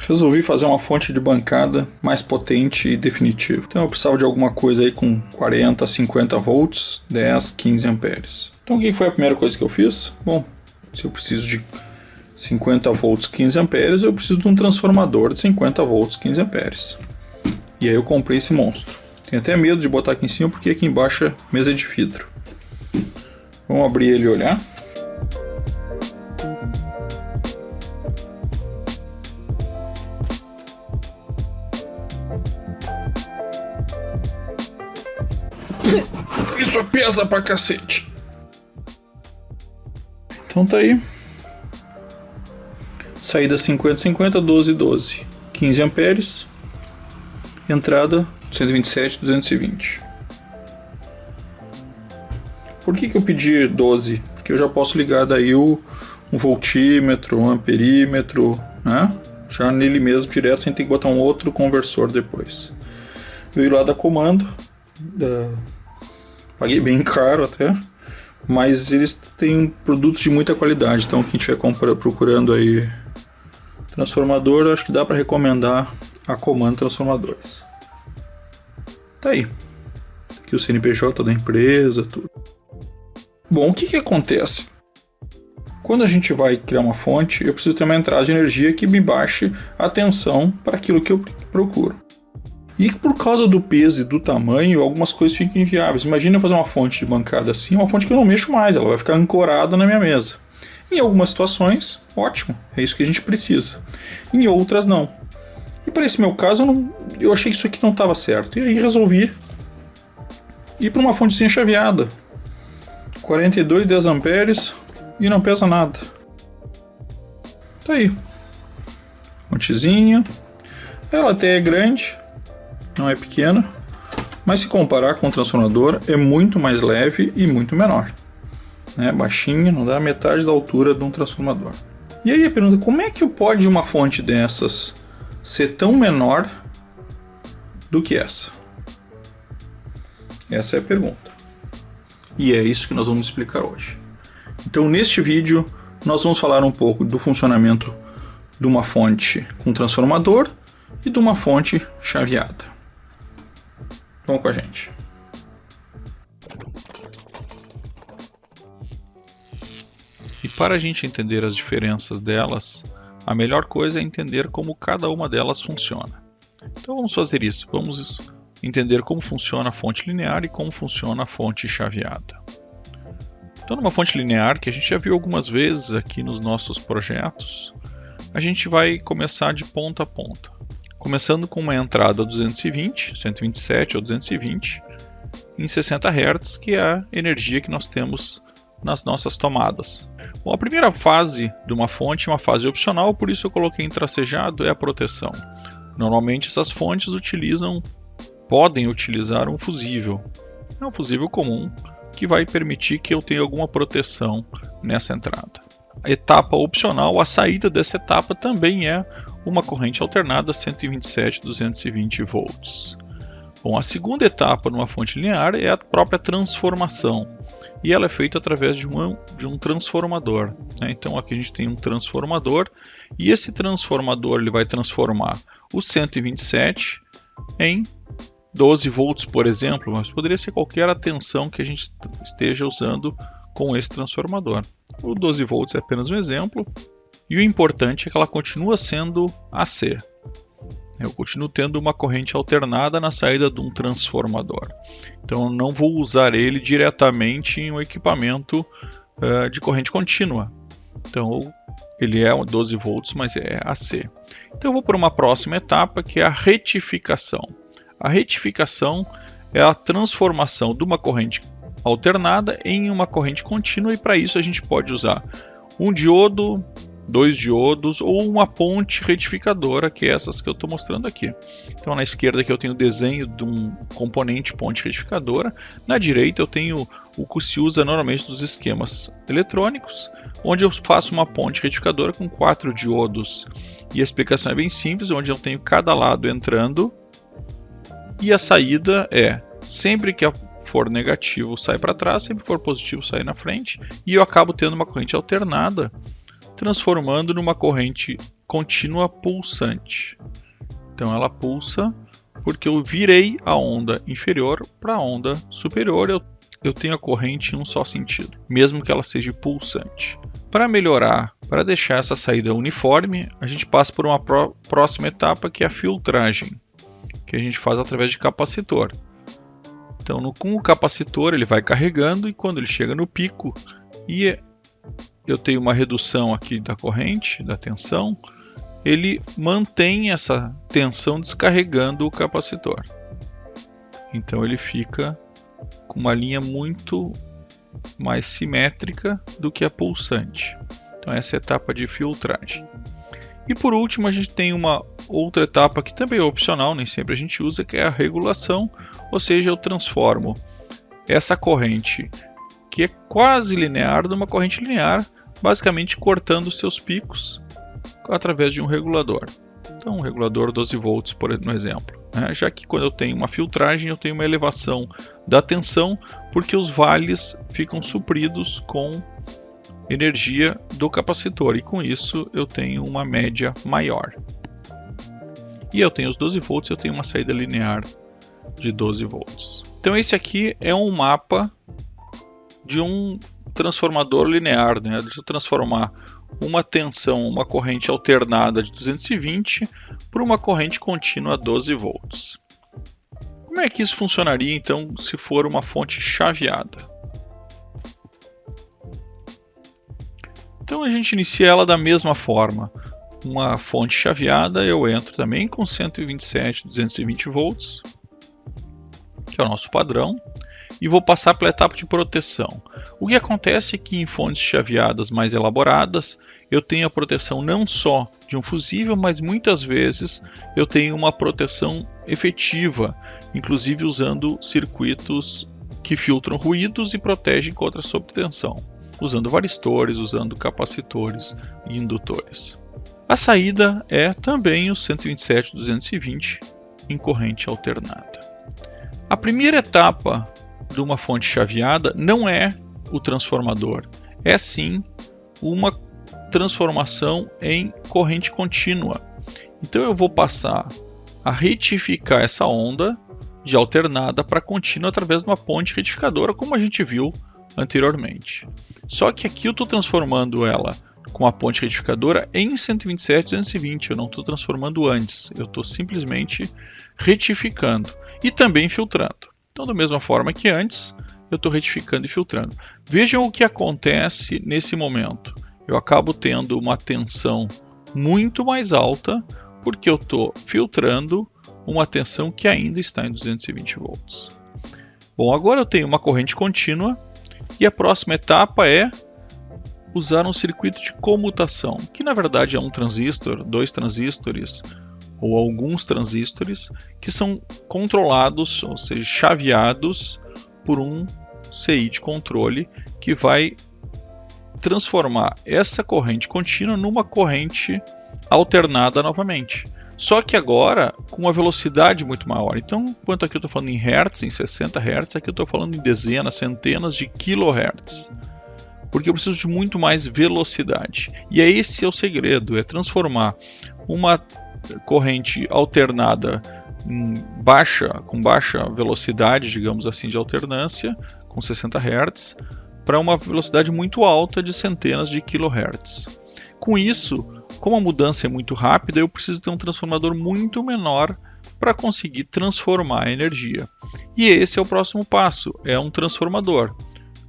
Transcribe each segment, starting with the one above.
Resolvi fazer uma fonte de bancada mais potente e definitiva. Então eu precisava de alguma coisa aí com 40 a 50 volts, 10, 15 amperes. Então o que foi a primeira coisa que eu fiz? Bom, se eu preciso de 50 volts, 15 amperes, eu preciso de um transformador de 50 volts, 15 amperes. E aí eu comprei esse monstro. Tenho até medo de botar aqui em cima porque aqui embaixo é mesa de vidro. Vamos abrir ele e olhar. Isso pesa pra cacete. Então tá aí. Saída 50-50, 12-12. 15 amperes. Entrada 127, 220. Por que eu pedi 12? Porque eu já posso ligar daí um voltímetro, um amperímetro, né? Já nele mesmo direto, sem ter que botar um outro conversor depois. Veio lá da Comando. Paguei bem caro até, mas eles têm produtos de muita qualidade. Então quem estiver procurando aí transformador, acho que dá para recomendar a Comando Transformadores. Tá aí. Aqui o CNPJ da empresa, tudo. Bom, o que acontece? Quando a gente vai criar uma fonte, eu preciso ter uma entrada de energia que me baixe a tensão para aquilo que eu procuro. E por causa do peso e do tamanho, algumas coisas ficam inviáveis. Imagina eu fazer uma fonte de bancada assim, uma fonte que eu não mexo mais, ela vai ficar ancorada na minha mesa. Em algumas situações, ótimo, é isso que a gente precisa. Em outras, não. E para esse meu caso, eu achei que isso aqui não estava certo. E aí resolvi ir para uma fontezinha chaveada. 42, 10 amperes e não pesa nada. Tá aí. Fontezinha. Ela até é grande. Não é pequena, mas se comparar com o transformador é muito mais leve e muito menor, né? Baixinha, não dá a metade da altura de um transformador. E aí a pergunta, como é que pode uma fonte dessas ser tão menor do que essa? Essa é a pergunta. E é isso que nós vamos explicar hoje. Então neste vídeo nós vamos falar um pouco do funcionamento de uma fonte com transformador e de uma fonte chaveada. Vamos com a gente. E para a gente entender as diferenças delas, a melhor coisa é entender como cada uma delas funciona. Então vamos fazer isso. Vamos entender como funciona a fonte linear e como funciona a fonte chaveada. Então numa fonte linear, que a gente já viu algumas vezes aqui nos nossos projetos, a gente vai começar de ponta a ponta. Começando com uma entrada 220, 127 ou 220 em 60 Hz, que é a energia que nós temos nas nossas tomadas. Bom, a primeira fase de uma fonte é uma fase opcional, por isso eu coloquei em tracejado, é a proteção. Normalmente essas fontes podem utilizar um fusível. É um fusível comum que vai permitir que eu tenha alguma proteção nessa entrada. A etapa opcional, a saída dessa etapa também é uma corrente alternada 127-220 volts. Bom, a segunda etapa numa fonte linear é a própria transformação, e ela é feita através de um transformador, né? Então aqui a gente tem um transformador, e esse transformador ele vai transformar o 127 em 12 volts, por exemplo, mas poderia ser qualquer tensão que a gente esteja usando com esse transformador. O 12 volts é apenas um exemplo, e o importante é que ela continua sendo AC. Eu continuo tendo uma corrente alternada na saída de um transformador. Então eu não vou usar ele diretamente em um equipamento de corrente contínua. Então ele é 12 volts, mas é AC. Então eu vou para uma próxima etapa, que é a retificação. A retificação é a transformação de uma corrente alternada em uma corrente contínua, e para isso a gente pode usar um diodo, 2 diodos ou uma ponte retificadora, que é essas que eu estou mostrando aqui. Então na esquerda aqui eu tenho o desenho de um componente ponte retificadora, na direita eu tenho o que se usa normalmente nos esquemas eletrônicos, onde eu faço uma ponte retificadora com 4 diodos. E a explicação é bem simples, onde eu tenho cada lado entrando, e a saída é, sempre que a for negativo sai para trás, sempre for positivo sai na frente, e eu acabo tendo uma corrente alternada, transformando numa corrente contínua pulsante. Então ela pulsa porque eu virei a onda inferior para a onda superior, eu tenho a corrente em um só sentido, mesmo que ela seja pulsante. Para melhorar, para deixar essa saída uniforme, a gente passa por uma próxima etapa, que é a filtragem, que a gente faz através de capacitor. Então, com o capacitor, ele vai carregando, e quando ele chega no pico, e eu tenho uma redução aqui da corrente, da tensão, ele mantém essa tensão descarregando o capacitor. Então ele fica com uma linha muito mais simétrica do que a pulsante. Então essa é a etapa de filtragem. E por último a gente tem uma outra etapa que também é opcional, nem sempre a gente usa, que é a regulação, ou seja, eu transformo essa corrente que é quase linear numa corrente linear, basicamente cortando seus picos através de um regulador. Então um regulador 12 volts, no exemplo. Já que quando eu tenho uma filtragem, eu tenho uma elevação da tensão, porque os vales ficam supridos com energia do capacitor, e com isso eu tenho uma média maior. E eu tenho os 12 volts, eu tenho uma saída linear de 12 volts. Então esse aqui é um mapa de um transformador linear, Deixa eu transformar uma tensão, uma corrente alternada de 220 por uma corrente contínua 12 volts. Como é que isso funcionaria então se for uma fonte chaveada? Então a gente inicia ela da mesma forma. Uma fonte chaveada, eu entro também com 127, 220 volts, que é o nosso padrão, e vou passar pela etapa de proteção. O que acontece é que em fontes chaveadas mais elaboradas, eu tenho a proteção não só de um fusível, mas muitas vezes eu tenho uma proteção efetiva, inclusive usando circuitos que filtram ruídos e protegem contra a sobretensão, usando varistores, usando capacitores e indutores. A saída é também o 127-220 em corrente alternada. A primeira etapa de uma fonte chaveada não é o transformador, é sim uma transformação em corrente contínua. Então eu vou passar a retificar essa onda de alternada para contínua através de uma ponte retificadora, como a gente viu anteriormente. Só que aqui eu estou transformando ela com a ponte retificadora em 127-220, eu não estou transformando antes, eu estou simplesmente retificando e também filtrando. Então, da mesma forma que antes, eu estou retificando e filtrando. Vejam o que acontece nesse momento. Eu acabo tendo uma tensão muito mais alta, porque eu estou filtrando uma tensão que ainda está em 220 volts. Bom, agora eu tenho uma corrente contínua, e a próxima etapa é usar um circuito de comutação, que na verdade é um transistor, 2 transistores, ou alguns transistores que são controlados, ou seja, chaveados por um CI de controle que vai transformar essa corrente contínua numa corrente alternada novamente. Só que agora com uma velocidade muito maior. Então, enquanto aqui eu estou falando em hertz, em 60 Hz, aqui eu estou falando em dezenas, centenas de kHz. Porque eu preciso de muito mais velocidade. E esse é o segredo, é transformar uma corrente alternada com baixa velocidade, digamos assim, de alternância, com 60 Hz, para uma velocidade muito alta de centenas de kHz. Com isso, como a mudança é muito rápida, eu preciso ter um transformador muito menor para conseguir transformar a energia. E esse é o próximo passo, é um transformador,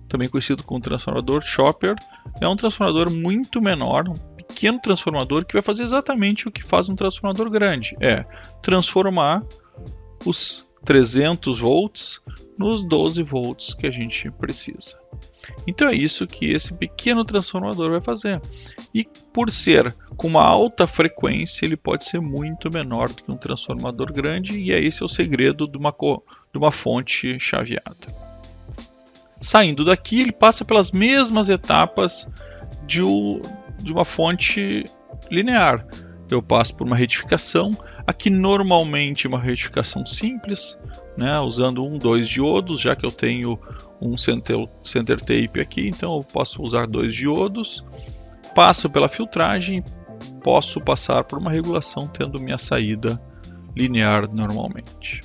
também conhecido como transformador chopper. É um transformador muito menor, pequeno transformador que vai fazer exatamente o que faz um transformador grande, é transformar os 300 volts nos 12 volts que a gente precisa. Então é isso que esse pequeno transformador vai fazer. E por ser com uma alta frequência, ele pode ser muito menor do que um transformador grande, e esse é o segredo de uma fonte chaveada. Saindo daqui, ele passa pelas mesmas etapas de uma fonte linear. eu passo por uma retificação. Aqui normalmente uma retificação simples, né, usando 2 diodos, já que eu tenho um center tape aqui, então eu posso usar 2 diodos. Passo pela filtragem, posso passar por uma regulação tendo minha saída linear normalmente.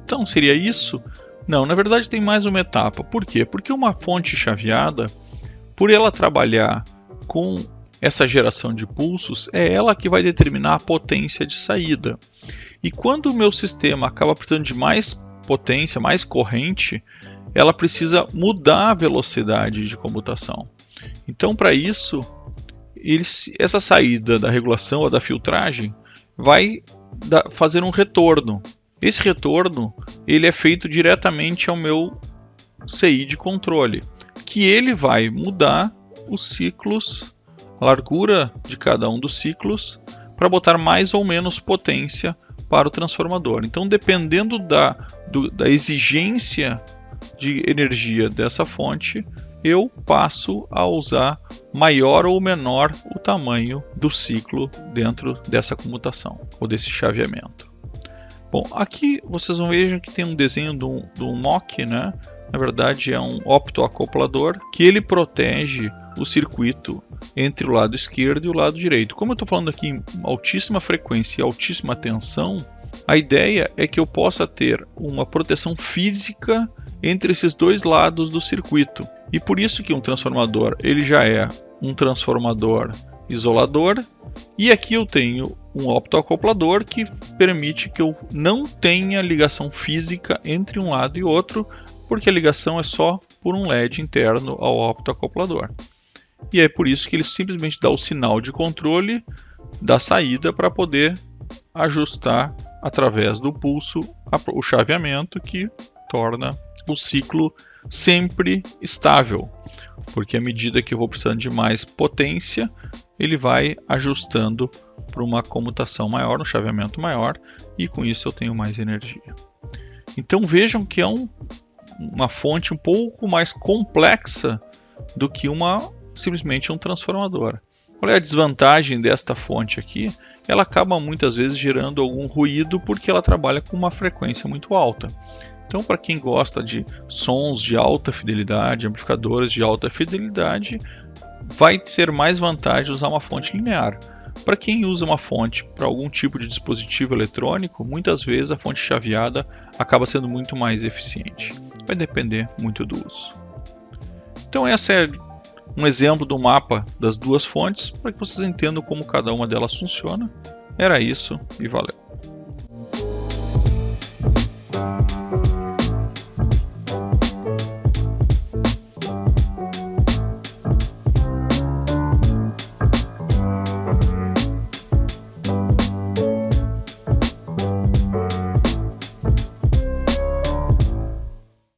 Então seria isso? Não, na verdade tem mais uma etapa. Por quê? Porque uma fonte chaveada, por ela trabalhar com essa geração de pulsos, é ela que vai determinar a potência de saída. E quando o meu sistema acaba precisando de mais potência, mais corrente, ela precisa mudar a velocidade de comutação. Então, para isso, essa saída da regulação ou da filtragem vai fazer um retorno. Esse retorno ele é feito diretamente ao meu CI de controle, que ele vai mudar os ciclos, a largura de cada um dos ciclos, para botar mais ou menos potência para o transformador. Então, dependendo da exigência de energia dessa fonte, eu passo a usar maior ou menor o tamanho do ciclo dentro dessa comutação, ou desse chaveamento. Bom, aqui vocês vejam que tem um desenho de um MOC, né? Na verdade é um optoacoplador, que ele protege o circuito entre o lado esquerdo e o lado direito. Como eu estou falando aqui em altíssima frequência e altíssima tensão, a ideia é que eu possa ter uma proteção física entre esses dois lados do circuito. E por isso que um transformador ele já é um transformador isolador, e aqui eu tenho um optoacoplador que permite que eu não tenha ligação física entre um lado e outro, porque a ligação é só por um LED interno ao optoacoplador. E é por isso que ele simplesmente dá o sinal de controle da saída para poder ajustar através do pulso o chaveamento, que torna o ciclo sempre estável, porque à medida que eu vou precisando de mais potência, ele vai ajustando para uma comutação maior, um chaveamento maior, e com isso eu tenho mais energia. Então vejam que é uma fonte um pouco mais complexa do que simplesmente um transformador. Qual é a desvantagem desta fonte aqui? Ela acaba muitas vezes gerando algum ruído porque ela trabalha com uma frequência muito alta. Então, para quem gosta de sons de alta fidelidade, amplificadores de alta fidelidade, vai ter mais vantagem usar uma fonte linear. Para quem usa uma fonte para algum tipo de dispositivo eletrônico, muitas vezes a fonte chaveada acaba sendo muito mais eficiente. Vai depender muito do uso. Então, esse é um exemplo do mapa das duas fontes, para que vocês entendam como cada uma delas funciona. Era isso e valeu!